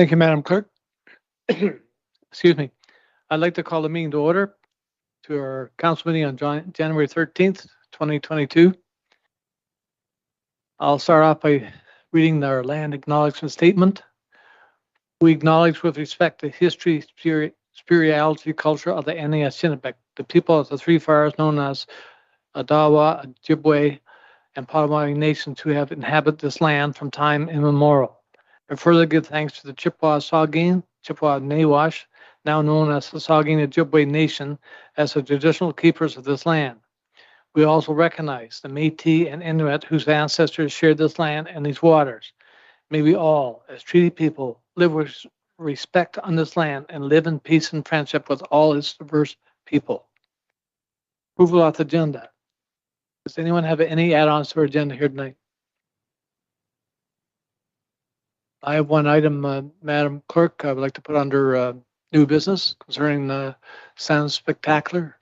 Thank you, Madam Clerk. Excuse me. I'd like to call the meeting to order to our council meeting on January 13th, 2022. I'll start off by reading our land acknowledgement statement. We acknowledge with respect to history, spirituality, culture of the Anishinaabe, the people of the Three Fires known as Odawa, Ojibwe, and Potawatomi nations who have inhabited this land from time immemorial. And further give thanks to the Chippewa Saugeen, Chippewa Nawash, now known as the Saugeen Ojibwe Nation, as the traditional keepers of this land. We also recognize the Métis and Inuit whose ancestors shared this land and these waters. May we all, as treaty people, live with respect on this land and live in peace and friendship with all its diverse people. Approval of the agenda. Does anyone have any add-ons to our agenda here tonight? I have one item, Madam Clerk, I would like to put under new business concerning the Sound Spectacular.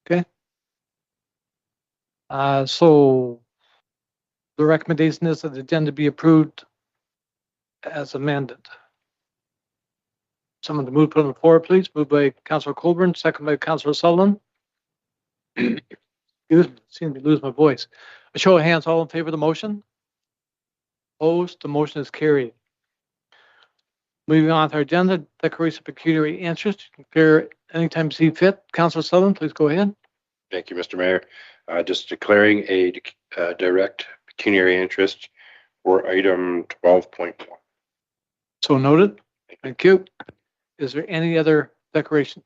Okay. So the recommendation is that the agenda be approved as amended. Someone to move, put on the floor, please. Moved by Councilor Colburn, second by Councilor Sullivan. Seem to be losing my voice. A show of hands, all in favor of the motion? Opposed, the motion is carried. Moving on to our agenda, declaration of pecuniary interest. You can declare anytime you see fit. Councilor Sullivan, please go ahead. Thank you, Mr. Mayor. Just declaring a direct pecuniary interest for item 12.1. So noted. Thank you. Is there any other declarations?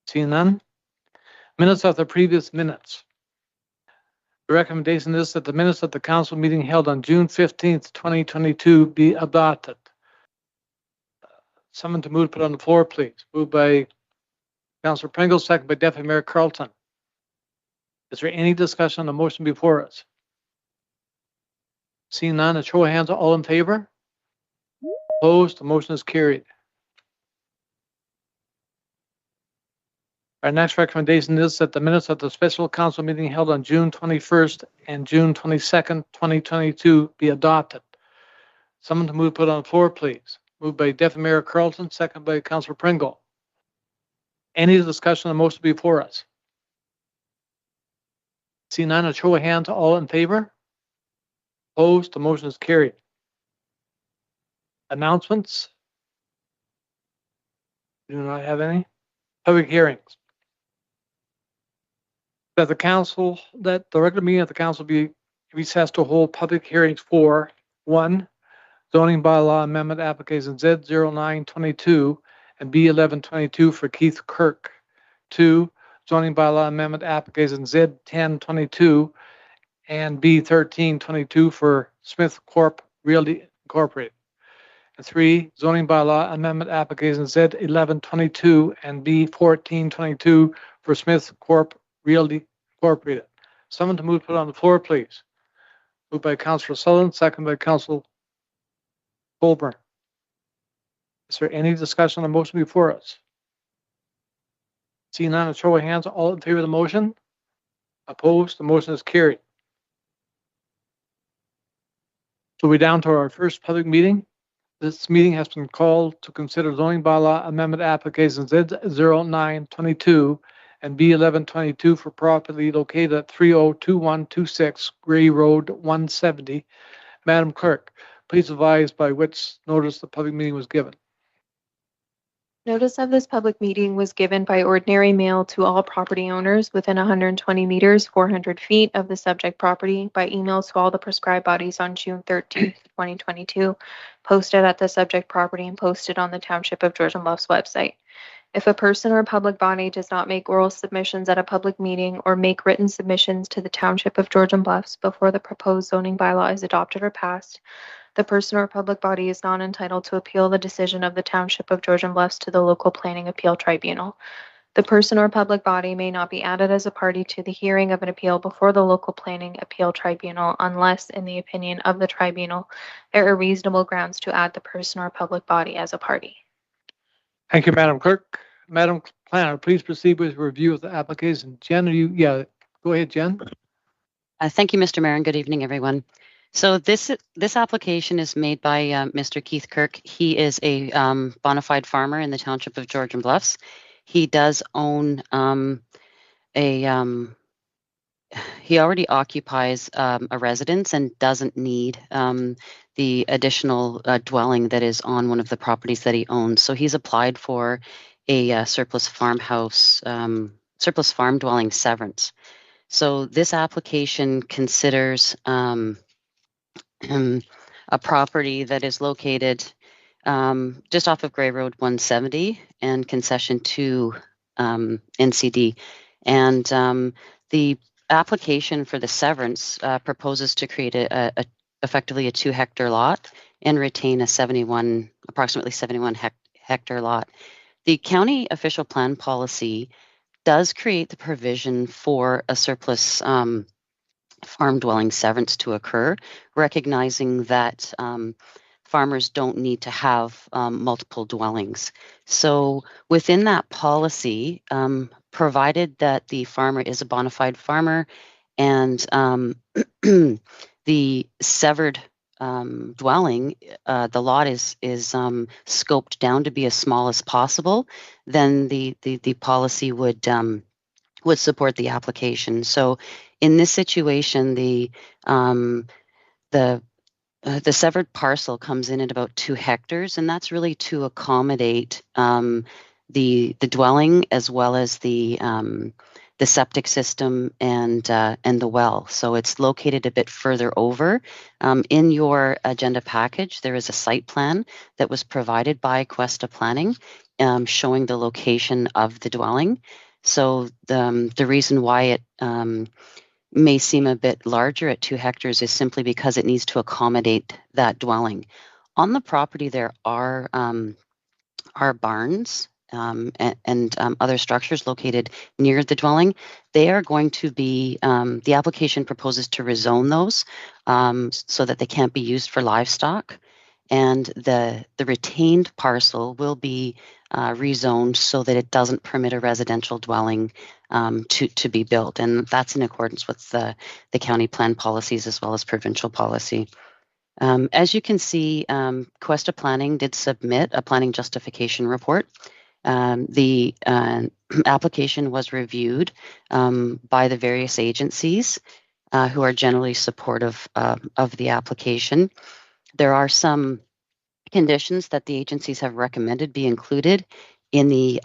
Seeing none. Minutes of the previous minutes. The recommendation is that the minutes of the council meeting held on June 15th, 2022 be adopted. Someone to move, put on the floor, please. Moved by Councilor Pringle, second by Deputy Mayor Carlton. Is there any discussion on the motion before us? Seeing none, a show of hands, all in favor? Opposed, the motion is carried. Our next recommendation is that the minutes of the special council meeting held on June 21st and June 22nd, 2022 be adopted. Someone to move, put on the floor, please. Moved by Deputy Mayor Carlton, second by Councilor Pringle. Any discussion on the motion before us? See none, a show of hands, all in favor? Opposed, the motion is carried. Announcements? Do not have any. Public hearings. That the regular meeting of the council be recessed to hold public hearings for 1, zoning bylaw amendment application Z0922 and B1122 for Keith Kirk. 2, zoning bylaw amendment application Z1022 and B1322 for Smith Corp Realty Incorporated. And 3, zoning bylaw amendment application Z1122 and B1422 for Smith Corp Realty Incorporated. Someone to move, put on the floor, please. Moved by Councilor Sullivan, second by Councilor Colburn. Is there any discussion on the motion before us? Seeing none, a show of hands, all in favor of the motion? Opposed, the motion is carried. So we're down to our first public meeting. This meeting has been called to consider zoning bylaw amendment applications Z0922 and B1122 for property located at 302126 Gray Road 170. Madam Clerk, please advise by which notice the public meeting was given. Notice of this public meeting was given by ordinary mail to all property owners within 120 meters, 400 feet of the subject property, by email to all the prescribed bodies on June 13th, 2022, posted at the subject property and posted on the Township of Georgian Bluffs website. If a person or a public body does not make oral submissions at a public meeting or make written submissions to the Township of Georgian Bluffs before the proposed zoning bylaw is adopted or passed, the person or public body is not entitled to appeal the decision of the Township of Georgian Bluffs to the local planning appeal tribunal. The person or public body may not be added as a party to the hearing of an appeal before the local planning appeal tribunal unless, in the opinion of the tribunal, there are reasonable grounds to add the person or public body as a party. Thank you, Madam Clerk. Madam Planner, please proceed with a review of the application. Jen, go ahead, Jen. Thank you, Mr. Mayor, and good evening, everyone. So this application is made by Mr. Keith Kirk. He is a bona fide farmer in the township of Georgian Bluffs. He does own he already occupies a residence and doesn't need the additional dwelling that is on one of the properties that he owns. So he's applied for a surplus farmhouse, surplus farm dwelling severance. So this application considers a property that is located just off of Gray Road 170 and concession 2 NCD. And the application for the severance proposes to create effectively a 2-hectare lot and retain a approximately 71 hectare lot. The county official plan policy does create the provision for a surplus farm dwelling severance to occur, recognizing that farmers don't need to have multiple dwellings. So within that policy, provided that the farmer is a bona fide farmer and the severed dwelling, the lot is scoped down to be as small as possible, then the policy would support the application. So in this situation, the severed parcel comes in at about 2 hectares, and that's really to accommodate the dwelling as well as the septic system and the well. So it's located a bit further over. In your agenda package, there is a site plan that was provided by Cuesta Planning showing the location of the dwelling. So the reason why it may seem a bit larger at 2 hectares is simply because it needs to accommodate that dwelling. On the property, there are barns and other structures located near the dwelling. They are going to be, the application proposes to rezone those so that they can't be used for livestock. And the retained parcel will be rezoned so that it doesn't permit a residential dwelling to be built. And that's in accordance with the county plan policies as well as provincial policy. As you can see, Cuesta Planning did submit a planning justification report. The application was reviewed by the various agencies who are generally supportive of the application. There are some conditions that the agencies have recommended be included in the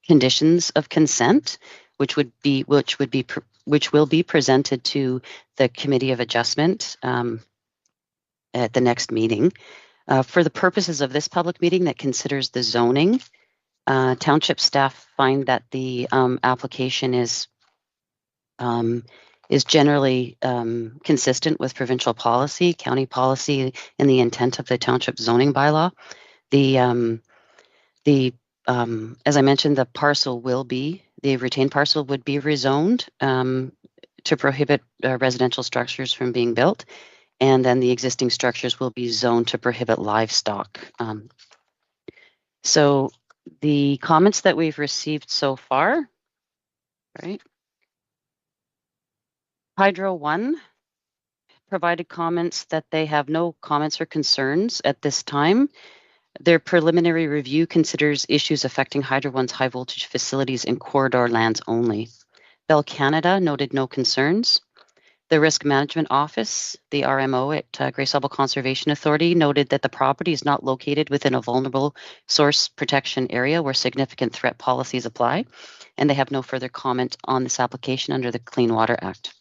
conditions of consent, which will be presented to the Committee of Adjustment at the next meeting. For the purposes of this public meeting that considers the zoning, township staff find that the application is generally consistent with provincial policy, county policy, and the intent of the township zoning bylaw. As I mentioned, the retained parcel would be rezoned to prohibit residential structures from being built, and then the existing structures will be zoned to prohibit livestock. So the comments that we've received so far, right? Hydro One provided comments that they have no comments or concerns at this time. Their preliminary review considers issues affecting Hydro One's high voltage facilities in corridor lands only. Bell Canada noted no concerns. The Risk Management Office, the RMO at Gray Sable Conservation Authority, noted that the property is not located within a vulnerable source protection area where significant threat policies apply, and they have no further comment on this application under the Clean Water Act.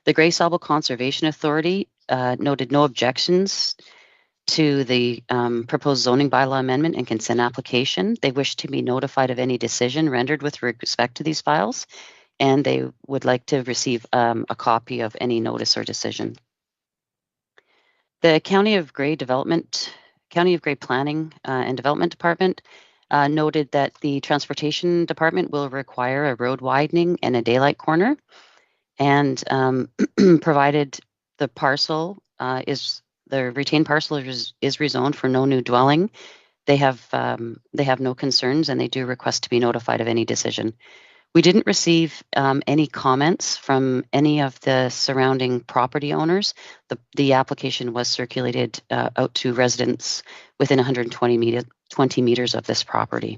The Gray Sable Conservation Authority noted no objections to the proposed zoning bylaw amendment and consent application. They wish to be notified of any decision rendered with respect to these files, and they would like to receive a copy of any notice or decision. The County of Gray Planning and Development Department noted that the Transportation Department will require a road widening and a daylight corner, and provided the parcel the retained parcel is rezoned for no new dwelling, they have no concerns, and they do request to be notified of any decision. We didn't receive any comments from any of the surrounding property owners. The application was circulated out to residents within 120 meters of this property.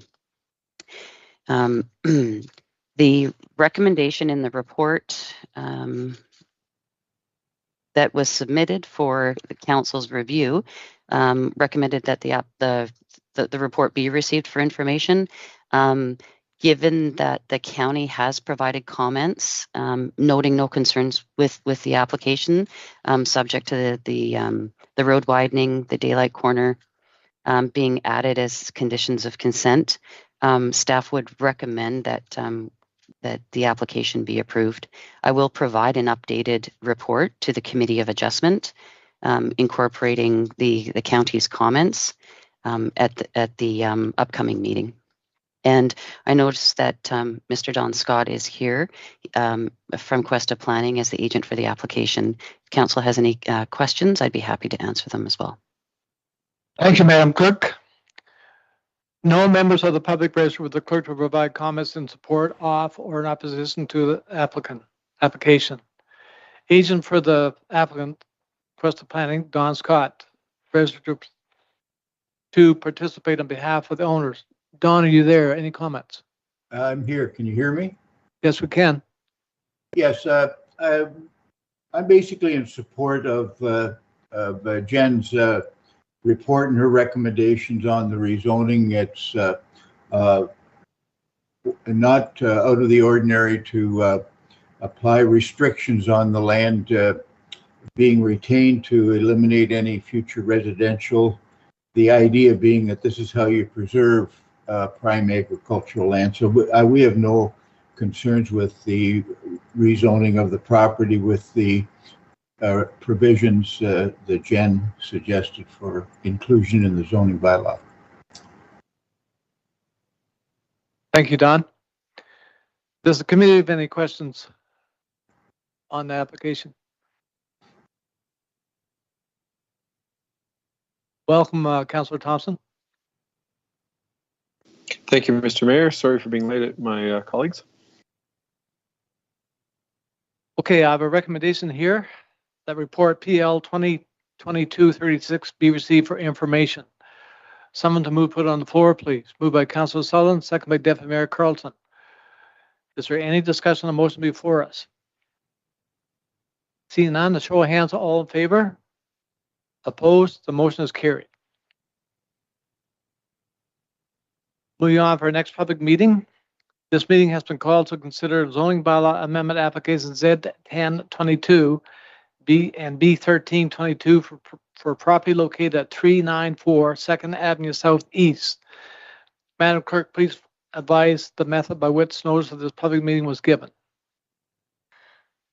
The recommendation in the report that was submitted for the council's review recommended that the report be received for information. Given that the county has provided comments noting no concerns with the application, subject to the road widening, the daylight corner being added as conditions of consent, staff would recommend that that the application be approved. I will provide an updated report to the Committee of Adjustment, incorporating the county's comments at the upcoming meeting. And I noticed that Mr. Don Scott is here from Questa Planning as the agent for the application. If council has any questions, I'd be happy to answer them as well. Thank you, Madam Clerk. No members of the public registered with the clerk to provide comments in support of or in opposition to the application. Agent for the applicant, Questa Planning, Don Scott, registered to participate on behalf of the owners. Don, are you there? Any comments? I'm here. Can you hear me? Yes, we can. Yes, I'm basically in support of Jen's report and her recommendations on the rezoning. It's not out of the ordinary to apply restrictions on the land being retained to eliminate any future residential. The idea being that this is how you preserve prime agricultural land. So we have no concerns with the rezoning of the property with the provisions that Jen suggested for inclusion in the zoning bylaw. Thank you, Don. Does the committee have any questions on the application? Welcome, Councillor Thompson. Thank you, Mr. Mayor. Sorry for being late, my colleagues. Okay, I have a recommendation here that report PL 2022-36 be received for information. Someone to move, put it on the floor, please. Moved by Councillor Sullivan, second by Deputy Mayor Carlton. Is there any discussion on the motion before us? Seeing none, the show of hands, all in favor? Opposed? The motion is carried. Moving on for our next public meeting. This meeting has been called to consider zoning bylaw amendment application Z1022 B and B1322 for property located at 394 2nd Avenue Southeast. Madam Clerk, please advise the method by which notice of this public meeting was given.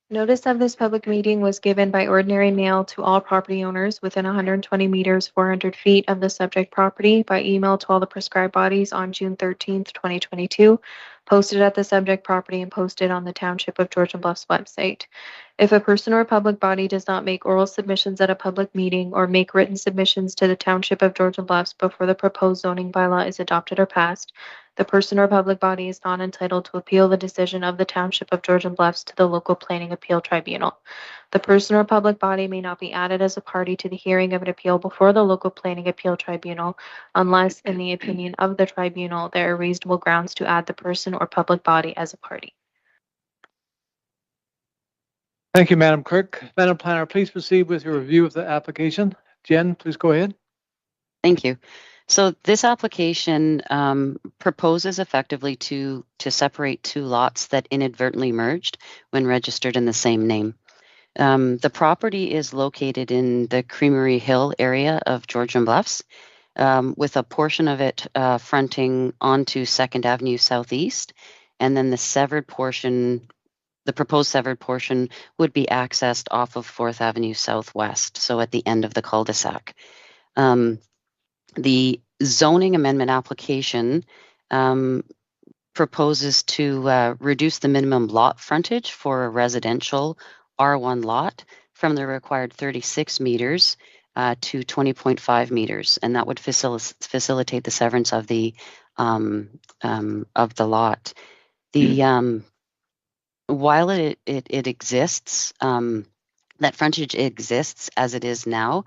Notice of this public meeting was given by ordinary mail to all property owners within 120 meters, 400 feet of the subject property by email to all the prescribed bodies on June 13th, 2022, posted at the subject property and posted on the Township of Georgian Bluffs website. If a person or public body does not make oral submissions at a public meeting or make written submissions to the Township of Georgian Bluffs before the proposed zoning bylaw is adopted or passed, the person or public body is not entitled to appeal the decision of the Township of Georgian Bluffs to the local planning appeal tribunal. The person or public body may not be added as a party to the hearing of an appeal before the local planning appeal tribunal unless, in the opinion of the tribunal, there are reasonable grounds to add the person or public body as a party. Thank you, Madam Clerk. Madam Planner, please proceed with your review of the application. Jen, please go ahead. Thank you. So this application proposes effectively to separate two lots that inadvertently merged when registered in the same name. The property is located in the Creamery Hill area of Georgian Bluffs, with a portion of it fronting onto 2nd Avenue Southeast, and then the severed portion, the proposed severed portion, would be accessed off of 4th Avenue Southwest, so at the end of the cul-de-sac. The zoning amendment application proposes to reduce the minimum lot frontage for a residential R1 lot from the required 36 meters to 20.5 meters, and that would facilitate the severance of the lot. The while it exists, that frontage exists as it is now,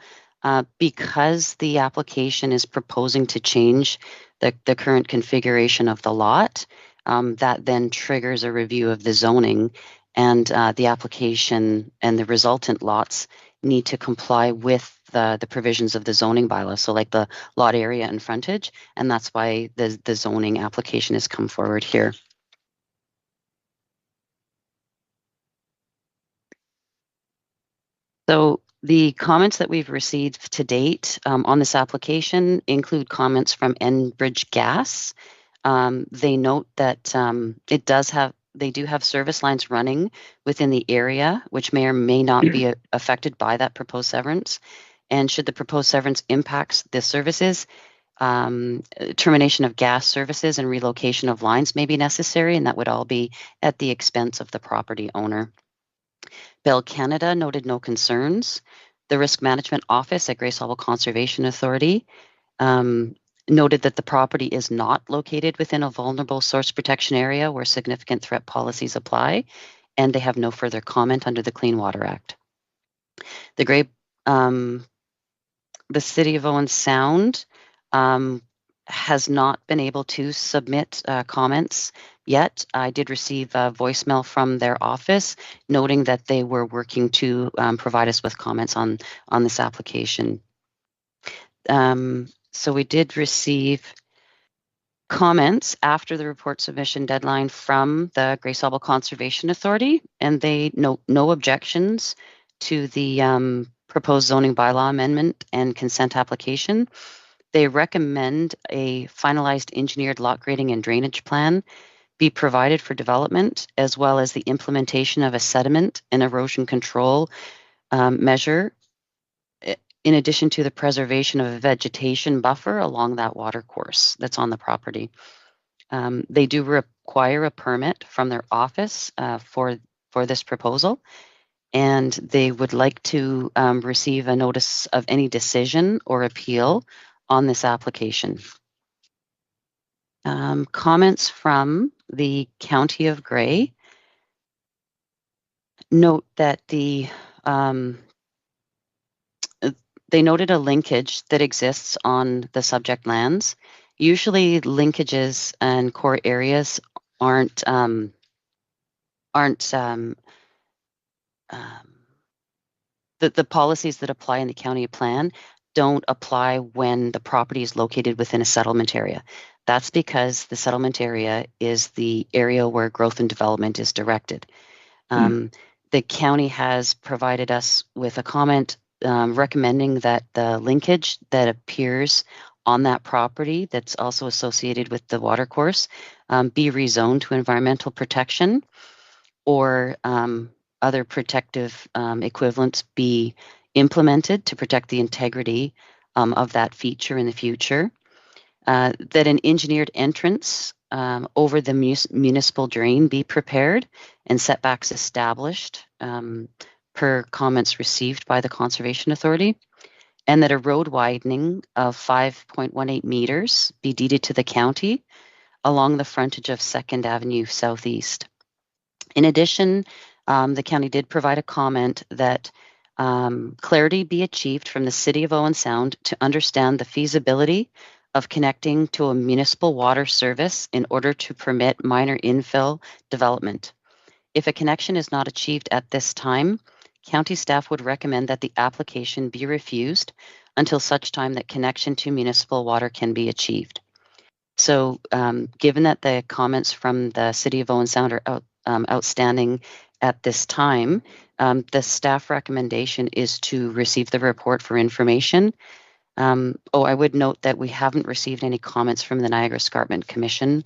because the application is proposing to change the current configuration of the lot, that then triggers a review of the zoning, and the application and the resultant lots need to comply with the provisions of the zoning bylaw, so like the lot area and frontage, and that's why the zoning application has come forward here. So the comments that we've received to date on this application include comments from Enbridge Gas. They note that they do have service lines running within the area, which may or may not be affected by that proposed severance. And should the proposed severance impacts the services, termination of gas services and relocation of lines may be necessary, and that would all be at the expense of the property owner. Bell Canada noted no concerns. The Risk Management Office at Grace Harbor Conservation Authority noted that the property is not located within a vulnerable source protection area where significant threat policies apply, and they have no further comment under the Clean Water Act. The City of Owen Sound has not been able to submit comments yet. I did receive a voicemail from their office noting that they were working to provide us with comments on this application. So we did receive comments after the report submission deadline from the Grace Harbor Conservation Authority, and they note no objections to the proposed zoning bylaw amendment and consent application. They recommend a finalized engineered lot grading and drainage plan be provided for development, as well as the implementation of a sediment and erosion control measure, in addition to the preservation of a vegetation buffer along that water course that's on the property. They do require a permit from their office for this proposal, and they would like to receive a notice of any decision or appeal on this application. Comments from the County of Grey note that they noted a linkage that exists on the subject lands. Usually linkages and core areas aren't the policies that apply in the county plan don't apply when the property is located within a settlement area. That's because the settlement area is the area where growth and development is directed. The county has provided us with a comment recommending that the linkage that appears on that property that's also associated with the water course be rezoned to environmental protection, or other protective equivalents be implemented to protect the integrity of that feature in the future. That an engineered entrance over the municipal drain be prepared and setbacks established per comments received by the Conservation Authority, and that a road widening of 5.18 meters be deeded to the county along the frontage of 2nd Avenue Southeast. In addition, the county did provide a comment that clarity be achieved from the City of Owen Sound to understand the feasibility of connecting to a municipal water service in order to permit minor infill development. If a connection is not achieved at this time, county staff would recommend that the application be refused until such time that connection to municipal water can be achieved. So given that the comments from the City of Owen Sound are outstanding at this time, the staff recommendation is to receive the report for information. I would note that we haven't received any comments from the Niagara Escarpment Commission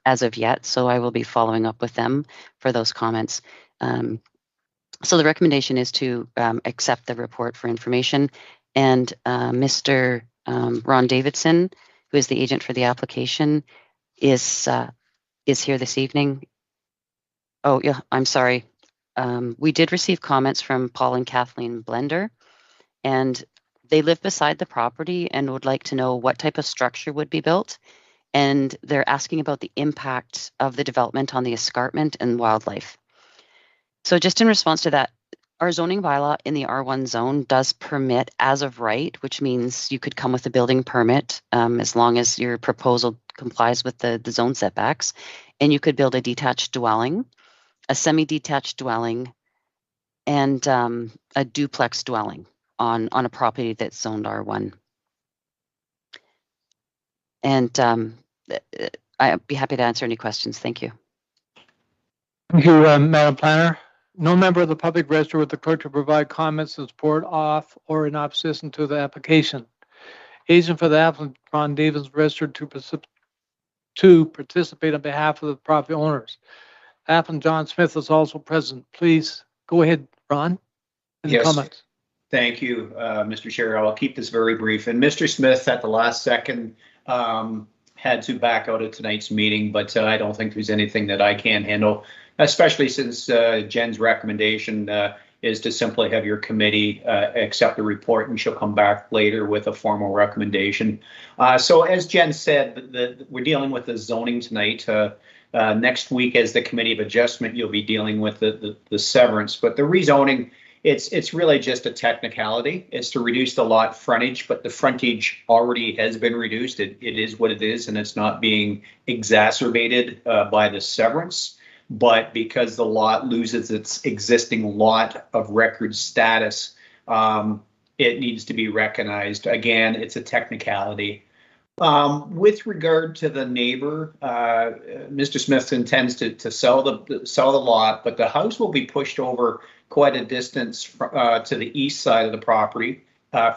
as of yet, so I will be following up with them for those comments. So the recommendation is to accept the report for information, and Mr. Ron Davidson, who is the agent for the application, is here this evening. Oh, yeah, I'm sorry. We did receive comments from Paul and Kathleen Blender, and they live beside the property and would like to know what type of structure would be built and they're asking about the impact of the development on the escarpment and wildlife. So just in response to that, our zoning bylaw in the R1 zone does permit as of right, which means you could come with a building permit as long as your proposal complies with the zone setbacks, and you could build a detached dwelling, a semi-detached dwelling, and a duplex dwelling on a property that's zoned R1. And I'd be happy to answer any questions. Thank you. Thank you, Madam Planner. No member of the public registered with the clerk to provide comments in support of or in opposition to the application. Agent for the applicant, Ron Davis, registered to participate on behalf of the property owners. Applicant John Smith is also present. Please go ahead, Ron. Any Yes. comments? Thank you, Mr. Chair. I'll keep this very brief. And Mr. Smith, at the last second, had to back out of tonight's meeting, but I don't think there's anything that I can handle, especially since Jen's recommendation is to simply have your committee accept the report, and she'll come back later with a formal recommendation. So as Jen said, we're dealing with the zoning tonight. Next week, as the Committee of Adjustment, you'll be dealing with the severance, but the rezoning, it's really just a technicality. It's to reduce the lot frontage, but the frontage already has been reduced. It is what it is, and it's not being exacerbated by the severance. But because the lot loses its existing lot of record status, it needs to be recognized. Again, it's a technicality. With regard to the neighbor, Mr. Smith intends to sell the lot, but the house will be pushed over quite a distance to the east side of the property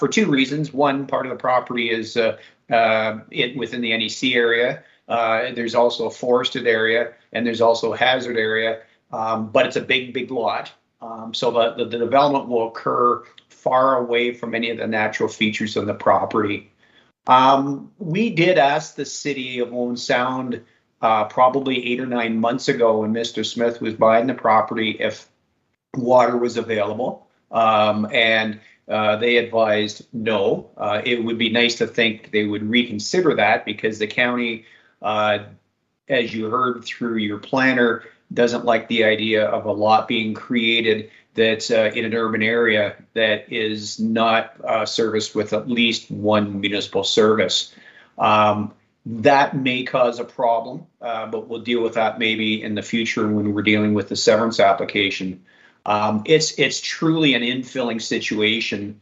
for two reasons. One, part of the property is within the NEC area. There's also a forested area, and there's also a hazard area, but it's a big lot. So the development will occur far away from any of the natural features of the property. We did ask the city of Owen Sound probably 8 or 9 months ago when Mr. Smith was buying the property if water was available, and they advised no. It would be nice to think they would reconsider that, because the county, as you heard through your planner, doesn't like the idea of a lot being created that's in an urban area that is not serviced with at least one municipal service. That may cause a problem, but we'll deal with that maybe in the future when we're dealing with the severance application. It's truly an infilling situation.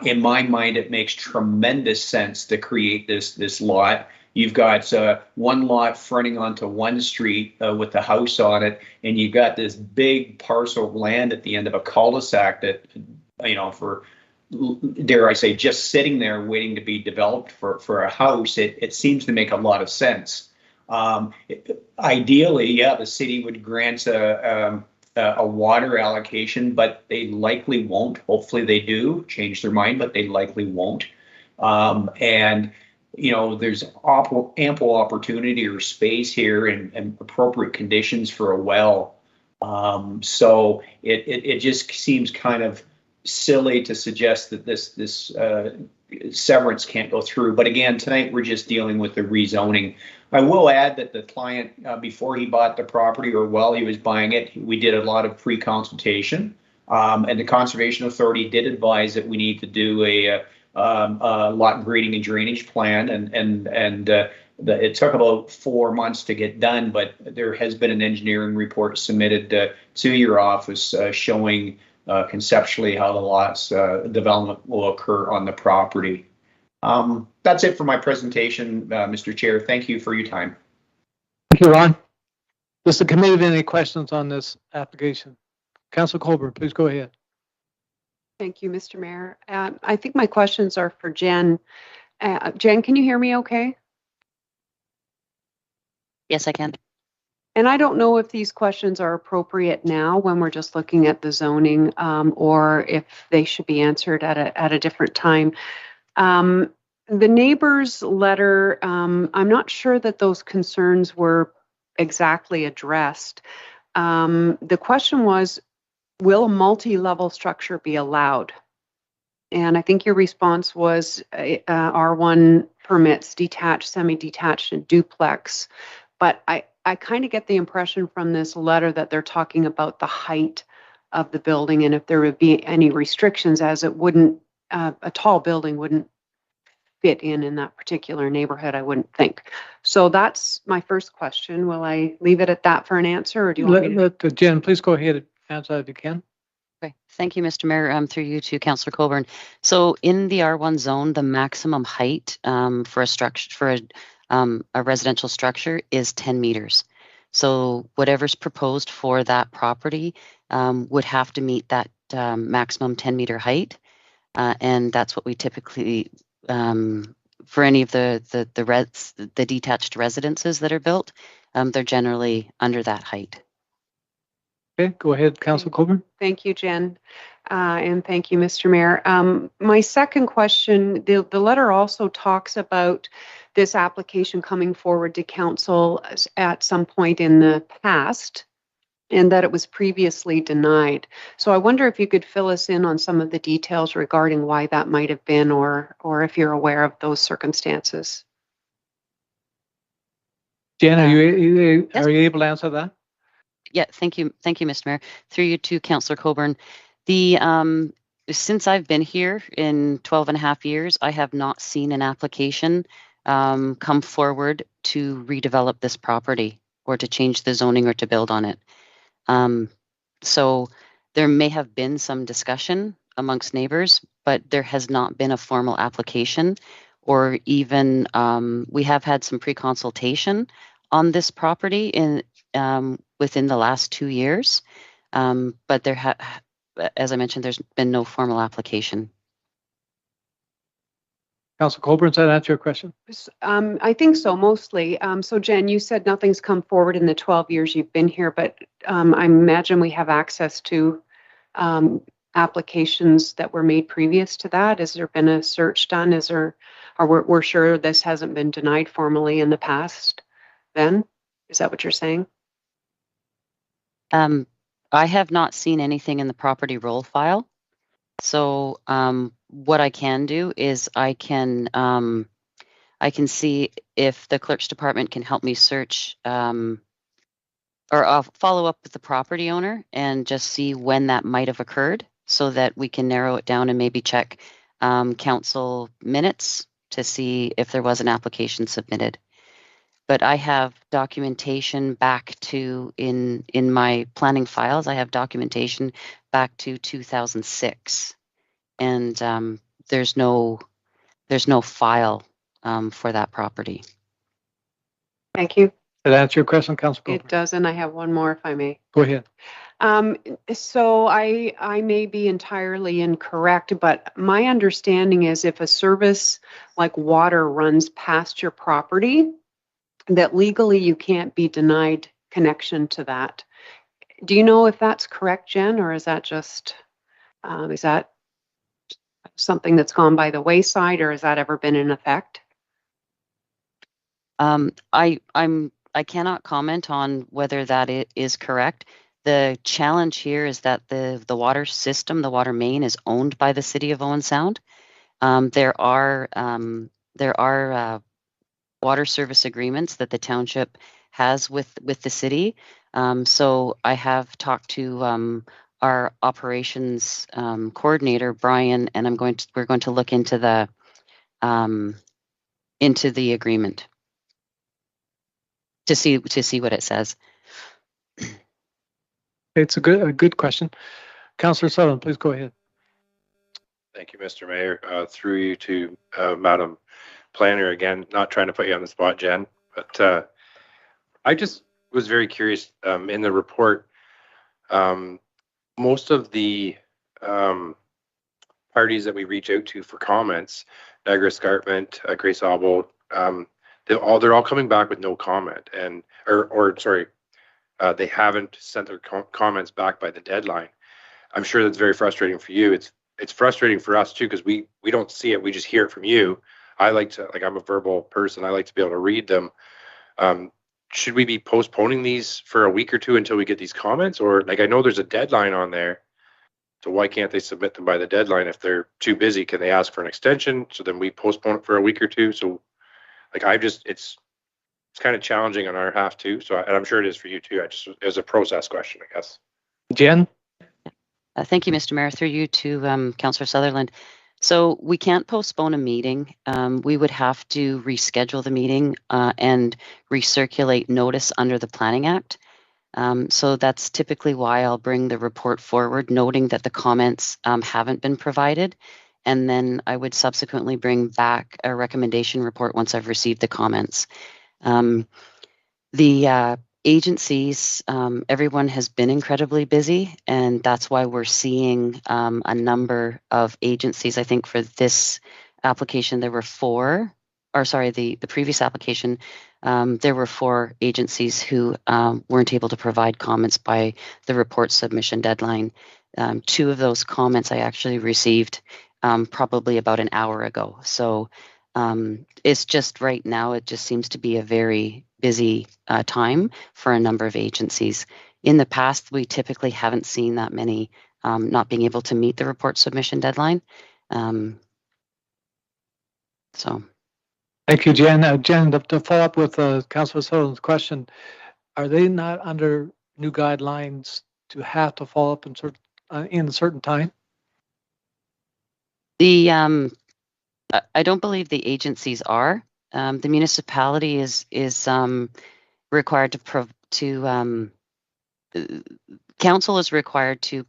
In my mind, it makes tremendous sense to create this lot. You've got one lot fronting onto one street with the house on it, and you've got this big parcel of land at the end of a cul-de-sac that, for, dare I say, just sitting there waiting to be developed for a house. It seems to make a lot of sense. Ideally, yeah, the city would grant a water allocation, but they likely won't. Hopefully they do change their mind, but they likely won't. And there's ample opportunity or space here and appropriate conditions for a well. So it just seems kind of silly to suggest that this severance can't go through. But again, tonight we're just dealing with the rezoning. I will add that the client, before he bought the property or while he was buying it, we did a lot of pre-consultation, and the Conservation Authority did advise that we need to do a lot grading and drainage plan, and it took about 4 months to get done, but there has been an engineering report submitted to your office showing conceptually how the lot's development will occur on the property. That's it for my presentation, Mr. Chair. Thank you for your time. Thank you, Ron. Does the committee have any questions on this application? Councilor Colburn, please go ahead. Thank you, Mr. Mayor. I think my questions are for Jen. Jen, can you hear me okay? Yes, I can. And I don't know if these questions are appropriate now when we're just looking at the zoning, or if they should be answered at a different time. The neighbor's letter, I'm not sure that those concerns were exactly addressed. The question was, will a multi-level structure be allowed? And I think your response was R1 permits, detached, semi-detached, and duplex. But I kind of get the impression from this letter that they're talking about the height of the building and if there would be any restrictions, as it wouldn't, a tall building wouldn't fit in that particular neighborhood, I wouldn't think. So that's my first question. Will I leave it at that for an answer, or do you want me to? Let Jen, please go ahead and answer that if you can. Okay, thank you, Mr. Mayor. Through you to Councillor Coburn. So in the R1 zone, the maximum height for a structure, for a residential structure is 10 meters. So whatever's proposed for that property would have to meet that maximum 10-meter height. And that's what we typically, for any of the detached residences that are built, they're generally under that height. Okay, go ahead, Councillor Coburn. Thank you, Jen. And thank you, Mr. Mayor. My second question, the letter also talks about this application coming forward to council at some point in the past, and that it was previously denied. So I wonder if you could fill us in on some of the details regarding why that might have been, or if you're aware of those circumstances. Jen, are you able to answer that? Yeah, thank you, Mr. Mayor. Through you to Councillor Coburn. The since I've been here in 12 and a half years, I have not seen an application come forward to redevelop this property or to change the zoning or to build on it. So there may have been some discussion amongst neighbors, but there has not been a formal application, or even we have had some pre-consultation on this property in within the last 2 years, but there as I mentioned, there's been no formal application. Councillor Coburn, does that answer your question? I think so, mostly. So Jen, you said nothing's come forward in the 12 years you've been here, but I imagine we have access to applications that were made previous to that. Has there been a search done? Or we're sure this hasn't been denied formally in the past then? Is that what you're saying? I have not seen anything in the property roll file. So what I can do is I can see if the clerk's department can help me search, or I'll follow up with the property owner and just see when that might have occurred, so that we can narrow it down and maybe check council minutes to see if there was an application submitted. But I have documentation back to, in my planning files, I have documentation back to 2006. And there's no file for that property. Thank you. Did that answer your question, Councillor Coburn? It does, and I have one more if I may. Go ahead. So I may be entirely incorrect, but my understanding is if a service like water runs past your property, that legally you can't be denied connection to that. Do you know if that's correct, Jen, or is that just, is that something that's gone by the wayside, or has that ever been in effect? I cannot comment on whether that is correct. The challenge here is that the water system, the water main, is owned by the City of Owen Sound. There are water service agreements that the township has with the city. So I have talked to our operations coordinator, Brian, and we're going to look into the agreement to see what it says. It's a good question. Councillor Sutherland, please go ahead. Thank you, Mr. Mayor. Through you to Madam Planner, again, not trying to put you on the spot, Jen, but I just was very curious in the report. Most of the parties that we reach out to for comments, Niagara Escarpment, Grace Auble, they're all coming back with no comment, and they haven't sent their comments back by the deadline. I'm sure that's very frustrating for you. It's frustrating for us too, because we don't see it, we just hear it from you. I like to, I'm a verbal person, I like to be able to read them. Should we be postponing these for a week or two until we get these comments? Or I know there's a deadline on there, so why can't they submit them by the deadline? If they're too busy, can they ask for an extension? So then we postpone it for a week or two. So like it's kind of challenging on our half too. So, and I'm sure it is for you too. It was a process question, I guess. Jen? Thank you, Mr. Mayor. Through you to Councillor Sutherland. So we can't postpone a meeting. We would have to reschedule the meeting and recirculate notice under the Planning Act. So that's typically why I'll bring the report forward, noting that the comments haven't been provided. And then I would subsequently bring back a recommendation report once I've received the comments. The agencies, everyone has been incredibly busy, and that's why we're seeing a number of agencies. I think for this application, there were four, or sorry, the previous application, there were 4 agencies who weren't able to provide comments by the report submission deadline. 2 of those comments I actually received probably about an hour ago. So it's just right now, it just seems to be a very busy time for a number of agencies. In the past, we typically haven't seen that many not being able to meet the report submission deadline. So. Thank you, Jen. Jen, to follow up with Councillor Sutherland's question, are they not under new guidelines to have to follow up in a certain time? The I don't believe the agencies are. The municipality is required to council is required to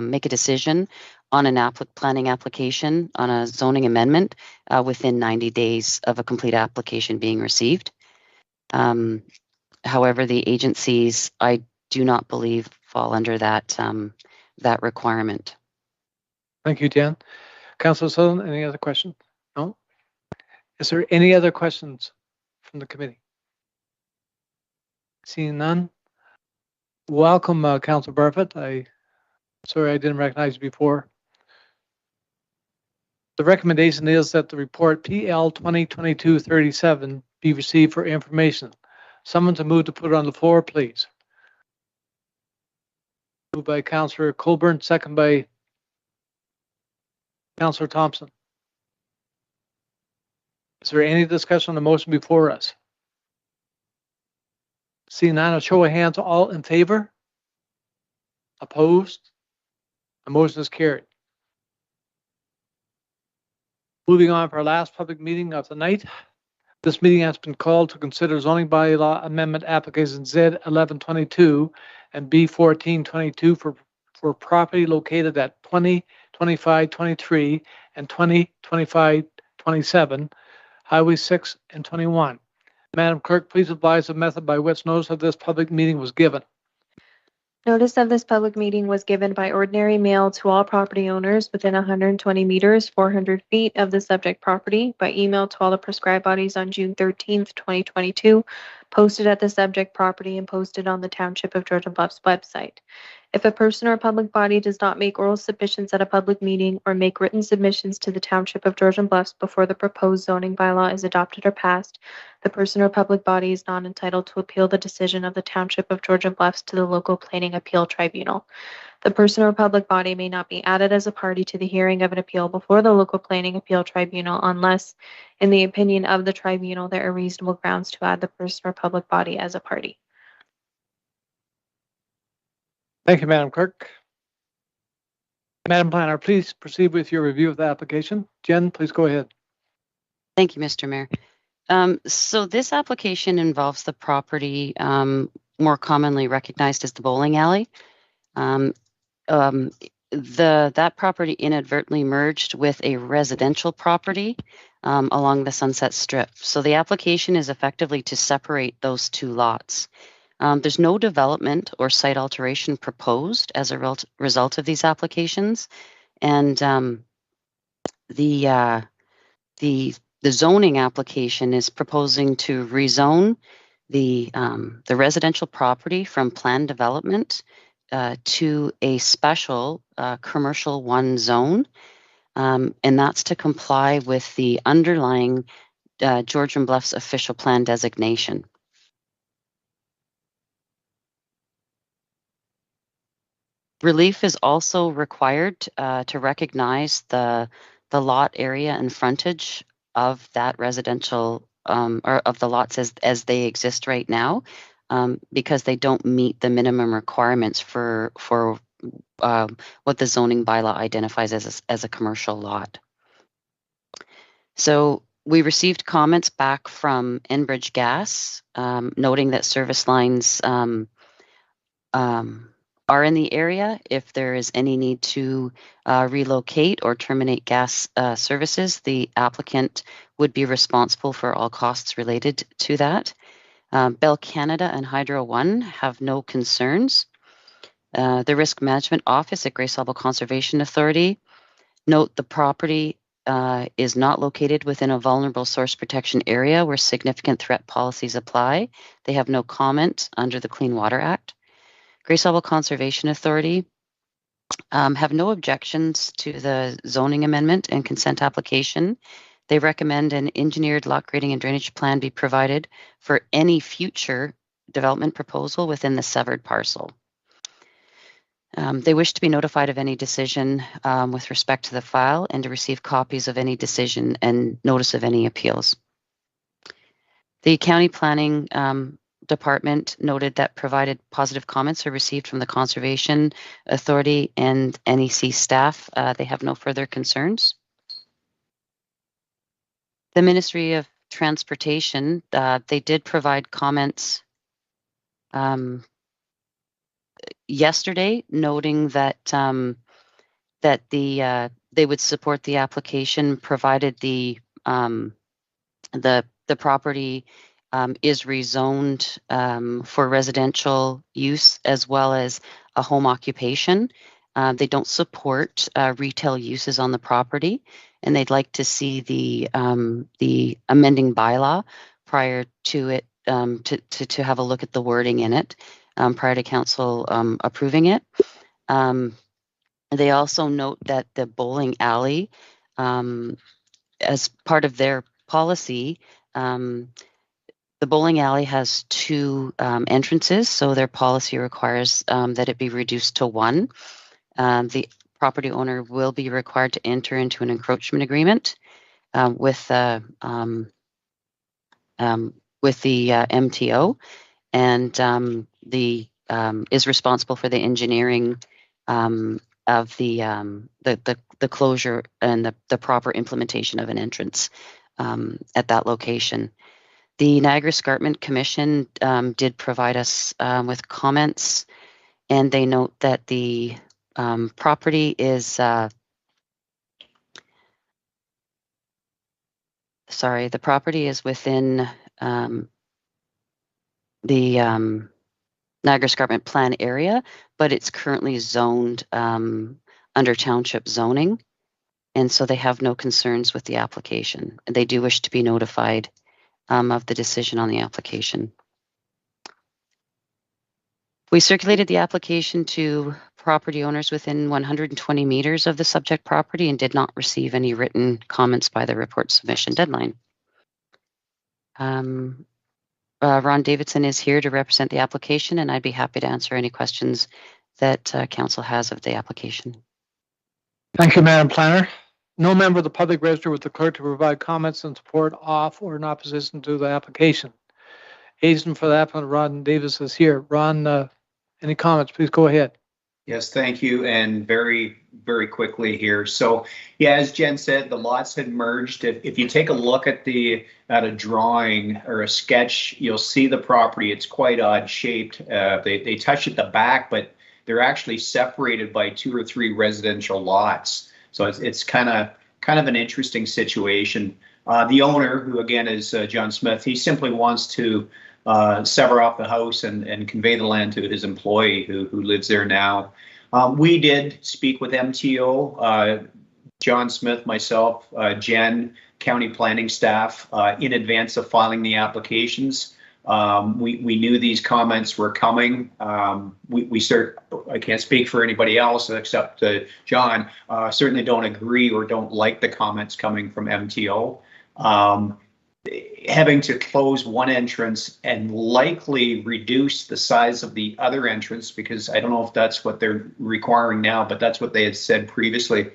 make a decision on an planning application on a zoning amendment within 90 days of a complete application being received. However, the agencies, I do not believe, fall under that that requirement. Thank you, Jen. Councillor Sutherland, any other questions? No? Is there any other questions from the committee? Seeing none. Welcome, Councillor Barfoot. Sorry I didn't recognize you before. The recommendation is that the report PL 2022-37 be received for information. Someone to move to put it on the floor, please. Moved by Councillor Colburn, second by Councillor Thompson. Is there any discussion on the motion before us? Seeing none, a show of hands, all in favor? Opposed? The motion is carried. Moving on for our last public meeting of the night. This meeting has been called to consider zoning bylaw amendment application Z 1122 and B 1422 for property located at 20, 25, 23 and 20, 25, 27, Highway 6 and 21. Madam Clerk, please advise the method by which notice of this public meeting was given. Notice of this public meeting was given by ordinary mail to all property owners within 120 meters, 400 feet of the subject property, by email to all the prescribed bodies on June 13th, 2022, posted at the subject property and posted on the Township of Georgian Bluffs website. If a person or public body does not make oral submissions at a public meeting or make written submissions to the Township of Georgian Bluffs before the proposed zoning bylaw is adopted or passed, the person or public body is not entitled to appeal the decision of the Township of Georgian Bluffs to the local planning appeal tribunal. The person or public body may not be added as a party to the hearing of an appeal before the local planning appeal tribunal unless, in the opinion of the tribunal, there are reasonable grounds to add the person or public body as a party. Thank you, Madam Clerk. Madam Planner, please proceed with your review of the application. Jen, please go ahead. Thank you, Mr. Mayor. So this application involves the property more commonly recognized as the bowling alley. That property inadvertently merged with a residential property along the Sunset Strip. So the application is effectively to separate those 2 lots. There's no development or site alteration proposed as a result of these applications, and the zoning application is proposing to rezone the residential property from planned development to a special commercial 1 zone, and that's to comply with the underlying Georgian Bluffs official plan designation. Relief is also required to recognize the lot area and frontage of that residential or of the lots as they exist right now, because they don't meet the minimum requirements for what the zoning bylaw identifies as a commercial lot. So we received comments back from Enbridge Gas, noting that service lines are in the area. If there is any need to relocate or terminate gas services, the applicant would be responsible for all costs related to that. Bell Canada and Hydro One have no concerns. The Risk Management Office at Grey Sauble Conservation Authority note the property is not located within a vulnerable source protection area where significant threat policies apply. They have no comment under the Clean Water Act. Grey Sauble Conservation Authority have no objections to the zoning amendment and consent application. They recommend an engineered lot grading and drainage plan be provided for any future development proposal within the severed parcel. They wish to be notified of any decision with respect to the file and to receive copies of any decision and notice of any appeals. The County Planning Department noted that provided positive comments are received from the Conservation Authority and NEC staff, they have no further concerns. The Ministry of Transportation, they did provide comments yesterday, noting that that they would support the application provided the property is rezoned for residential use as well as a home occupation. They don't support retail uses on the property, and they'd like to see the amending bylaw prior to it to have a look at the wording in it prior to council approving it. They also note that the bowling alley, as part of their policy, the bowling alley has two entrances, so their policy requires that it be reduced to one. The property owner will be required to enter into an encroachment agreement with the MTO, and is responsible for the engineering of the closure and the proper implementation of an entrance at that location. The Niagara Escarpment Commission did provide us with comments, and they note that the property is the property is within the Niagara Escarpment Plan area, but it's currently zoned under township zoning, and so they have no concerns with the application. They do wish to be notified of the decision on the application. We circulated the application to property owners within 120 meters of the subject property and did not receive any written comments by the report submission deadline. Ron Davidson is here to represent the application, and I'd be happy to answer any questions that council has of the application. Thank you, Madam Planner. No member of the public register was declared to provide comments in support of or in opposition to the application. Agent for the applicant, Ron Davis, is here. Ron, any comments? Please go ahead. Yes, thank you. And very, very quickly here. So, yeah, as Jen said, the lots had merged. If you take a look at a drawing or a sketch, you'll see the property. It's quite odd shaped. They touch at the back, but they're actually separated by 2 or 3 residential lots. So it's kind of an interesting situation. The owner, who again is John Smith, he simply wants to sever off the house and convey the land to his employee who lives there now. We did speak with MTO, John Smith, myself, Jen, county planning staff in advance of filing the applications. We knew these comments were coming. I can't speak for anybody else except John, certainly don't agree or don't like the comments coming from MTO. Having to close one entrance and likely reduce the size of the other entrance, because I don't know if that's what they're requiring now, but that's what they had said previously.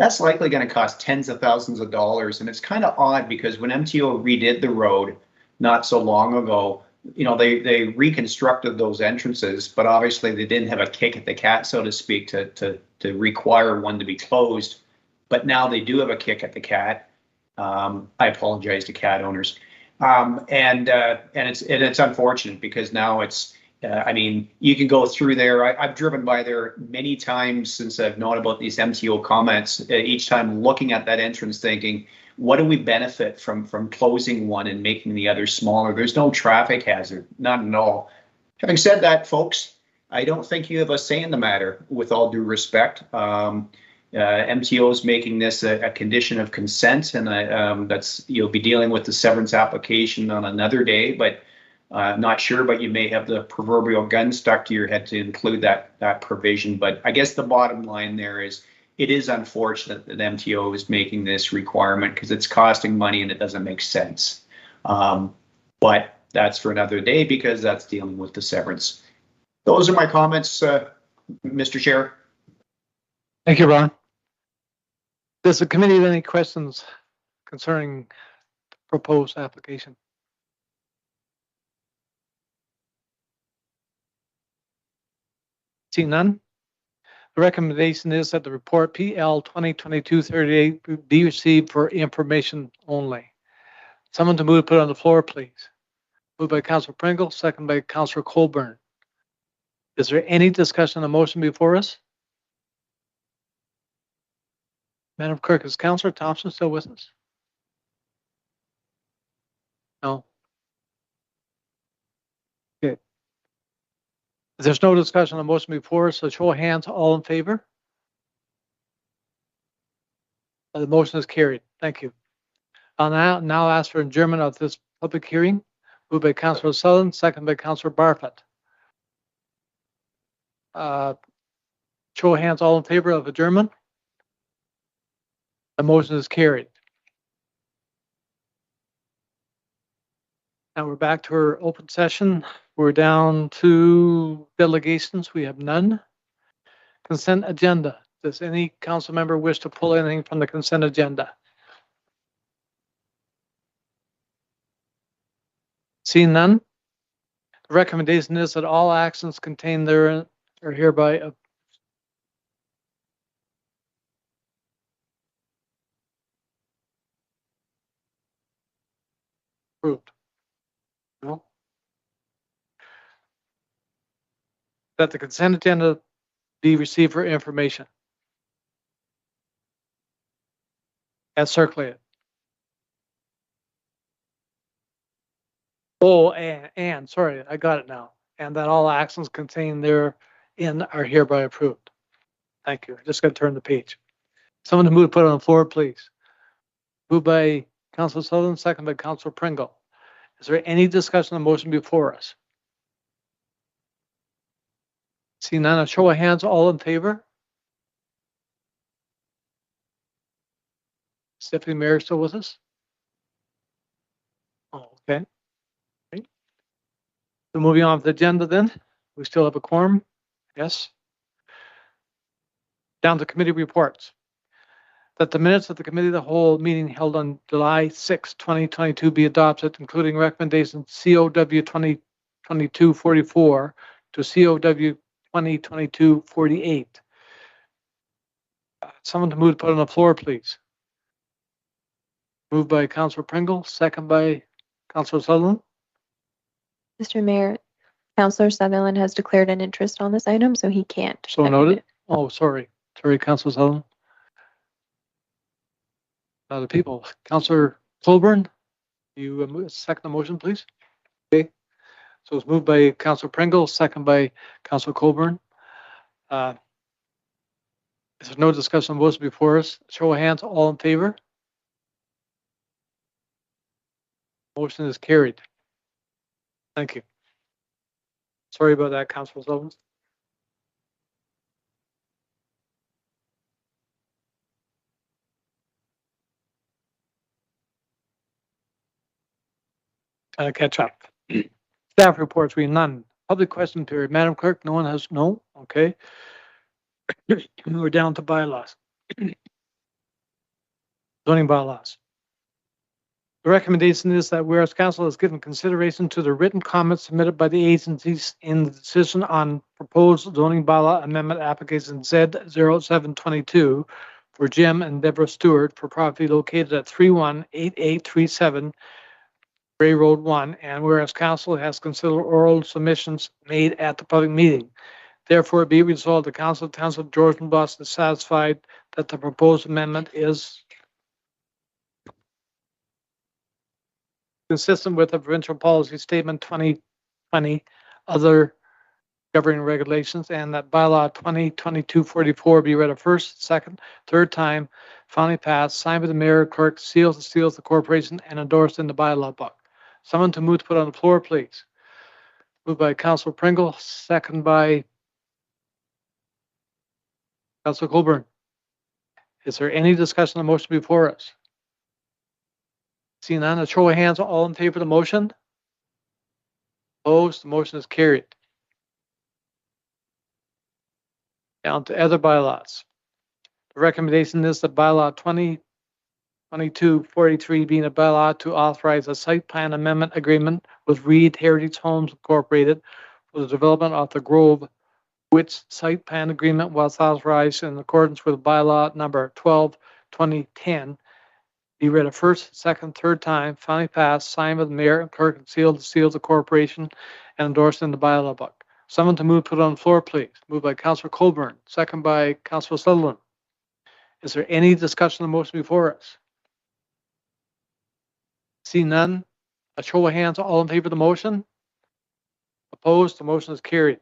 that's likely going to cost tens of thousands of dollars. And it's kind of odd because when MTO redid the road not so long ago, you know, they reconstructed those entrances, but obviously they didn't have a kick at the cat, so to speak, to require one to be closed. But now they do have a kick at the cat. I apologize to cat owners. And it's unfortunate because now it's, I mean, you can go through there. I've driven by there many times since I've known about these MTO comments, each time looking at that entrance thinking, what do we benefit from closing one and making the other smaller? There's no traffic hazard, not at all. Having said that, folks, I don't think you have a say in the matter, with all due respect. MTO is making this a condition of consent, and that's, you'll be dealing with the severance application on another day, but not sure, but you may have the proverbial gun stuck to your head to include that provision. But I guess the bottom line there is, it is unfortunate that MTO is making this requirement because it's costing money and it doesn't make sense. But that's for another day because that's dealing with the severance. Those are my comments, Mr. Chair. Thank you, Ron. Does the committee have any questions concerning the proposed application? See none? The recommendation is that the report PL 2022-38 be received for information only. Someone to move to put on the floor, please. Moved by Councillor Pringle, second by Councillor Colburn. Is there any discussion on the motion before us? Madam Clerk, is Councillor Thompson still with us? No. Okay. If there's no discussion on the motion before us, so show of hands, all in favor? The motion is carried. Thank you. I'll now ask for adjournment of this public hearing. Moved by Councillor Sutherland, second by Councillor Barfoot. Show of hands, all in favor of adjournment? The motion is carried. Now we're back to our open session. We're down to delegations. We have none. Consent agenda. Does any council member wish to pull anything from the consent agenda? Seeing none, the recommendation is that all actions contained therein are hereby approved. No? That the consent agenda be received for information. As circulated. Oh, and sorry, I got it now. And that all actions contained therein are hereby approved. Thank you. I just got to turn the page. Someone to move to put it on the floor, please. Moved by Councillor Sutherland, second by Councillor Pringle. Is there any discussion on the motion before us? See none, a show of hands, all in favor? Is Deputy Mayor still with us? Oh, okay. Great. So moving on to the agenda then, we still have a quorum, yes. Down to committee reports. That the minutes of the committee of the whole meeting held on July 6, 2022 be adopted, including recommendations COW 2022-44 to COW 2022-48. Someone to move to put on the floor, please. Moved by Councillor Pringle, second by Councillor Sutherland. Mr. Mayor, Councillor Sutherland has declared an interest on this item, so he can't. So second noted. it. Oh, sorry. Sorry, Councillor Sutherland. The people. Councillor Colburn, you second the motion, please. Okay. So it's moved by Councillor Pringle, second by Councillor Colburn. If there's no discussion on votes before us, show of hands, all in favor? Motion is carried. Thank you. Sorry about that, Councillor Sutherland. Catch up. Staff reports, we have none. Public question period. Madam Clerk, no one has, no? Okay. We're down to bylaws. zoning bylaws. The recommendation is that whereas council has given consideration to the written comments submitted by the agencies in the decision on proposed zoning bylaw amendment application Z0722 for Jim and Deborah Stewart for property located at 318837 Gray Road 1, and whereas council has considered oral submissions made at the public meeting. Therefore, be resolved, the council of Township of Georgian Bluffs is satisfied that the proposed amendment is consistent with the provincial policy statement 2020, other governing regulations, and that bylaw 2022-44 be read a first, second, third time, finally passed, signed by the mayor, clerk, seals of the corporation, and endorsed in the bylaw book. Someone to move to put on the floor, please. Moved by Councilor Pringle, second by Councilor Colburn. Is there any discussion on the motion before us? Seeing none, a show of hands, all in favor of the motion? Opposed, the motion is carried. Down to other bylaws. The recommendation is that bylaw 2022-43 being a bylaw to authorize a site plan amendment agreement with Reed Heritage Homes Incorporated for the development of the Grove, which site plan agreement was authorized in accordance with bylaw number 12/2010. Be read a first, second, third time, finally passed, signed by the mayor and clerk, and sealed of the corporation, and endorsed in the bylaw book. Someone to move, put on the floor, please. Moved by Councilor Colburn, second by Councilor Sutherland. Is there any discussion on the motion before us? See none. A show of hands, all in favor of the motion? Opposed, the motion is carried.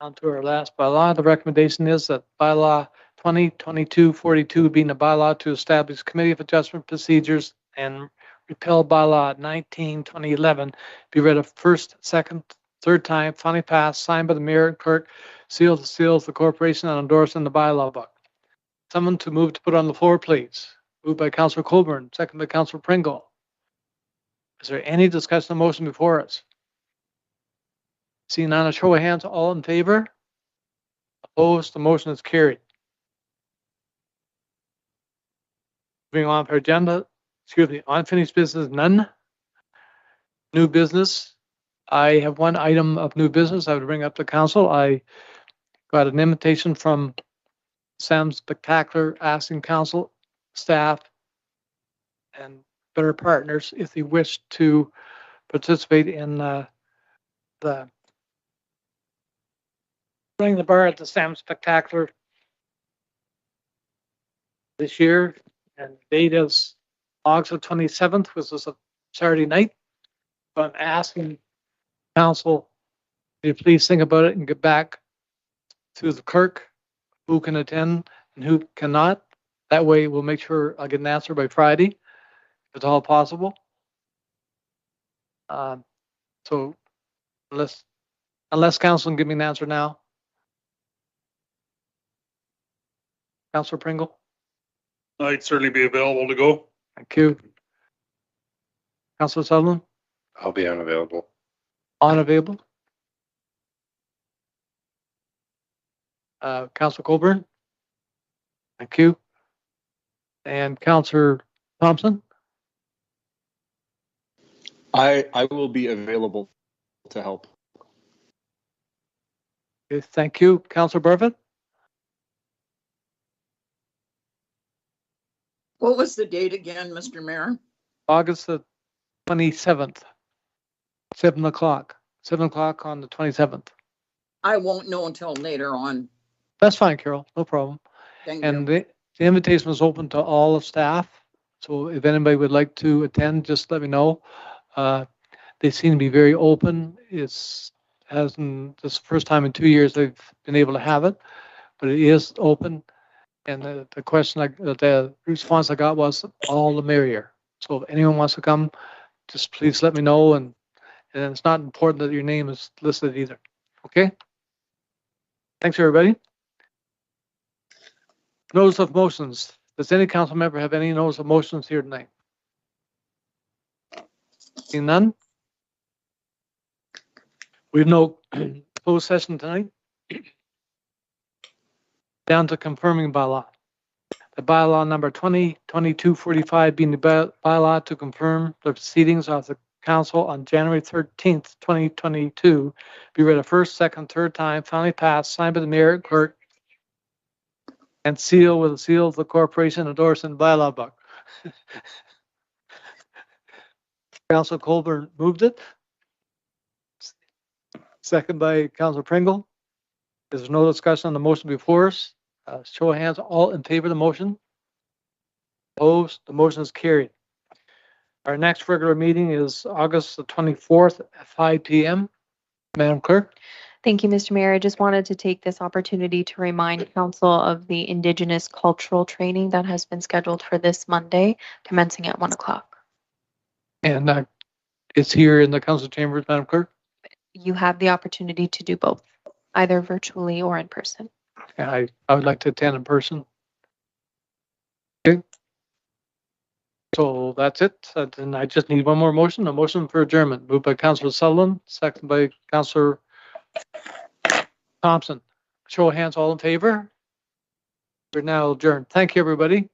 On to our last bylaw. The recommendation is that bylaw 2022-42 being a bylaw to establish committee of adjustment procedures and repeal bylaw 19/2011 be read a first, second, third time, finally passed, signed by the mayor and clerk, sealed of the corporation, and endorsed in the bylaw book. Someone to move to put on the floor, please. Moved by Councilor Colburn, second by Councilor Pringle. Is there any discussion on the motion before us? Seeing none, a show of hands, all in favor? Opposed, the motion is carried. Moving on to our agenda, unfinished business, none. New business, I have one item of new business I would bring up to council. I got an invitation from Sam Spectacular asking council, staff, and better partners if they wish to participate in the running the bar at the Sam Spectacular this year, and date is August 27th, which is a Saturday night. So I'm asking council to please think about it and get back to the clerk who can attend and who cannot. That way we'll make sure I'll get an answer by Friday, if it's all possible. So unless council can give me an answer now. Councilor Pringle? I'd certainly be available to go. Thank you. Councilor Sutherland? I'll be unavailable. Unavailable. Councilor Colburn? Thank you. And Councilor Thompson? I will be available to help. Okay, thank you. Councilor Barfoot? What was the date again, Mr. Mayor? August the 27th, 7 o'clock. 7 o'clock on the 27th. I won't know until later on. That's fine, Carol. No problem. Thank And you. the invitation was open to all of staff. So if anybody would like to attend, just let me know. They seem to be very open. This is the first time in 2 years they've been able to have it, but it is open. And the question, the response I got was all the merrier. So if anyone wants to come, just please let me know. And it's not important that your name is listed either. Okay? Thanks, everybody. Notice of motions. Does any council member have any notice of motions here tonight? Seeing none? We have no closed session tonight. down to confirming bylaw. The bylaw number 2022-45 being the bylaw to confirm the proceedings of the council on January 13th, 2022, be read a first, second, third time, finally passed, signed by the mayor, clerk, and sealed with the seal of the corporation endorsed in the bylaw book. Council Colburn moved it. Second by Council Pringle. There's no discussion on the motion before us. Show of hands, all in favor of the motion. Opposed, the motion is carried. Our next regular meeting is August the 24th at 5 p.m. Madam Clerk. Thank you, Mr. Mayor. I just wanted to take this opportunity to remind council of the Indigenous cultural training that has been scheduled for this Monday, commencing at 1 o'clock. And it's here in the council chambers, Madam Clerk. You have the opportunity to do both, either virtually or in person. And I would like to attend in person. Okay. So that's it. Then I just need one more motion, a motion for adjournment. Moved by Councilor Sutherland, second by Councilor Thompson. Show of hands, all in favor. We're now adjourned. Thank you, everybody.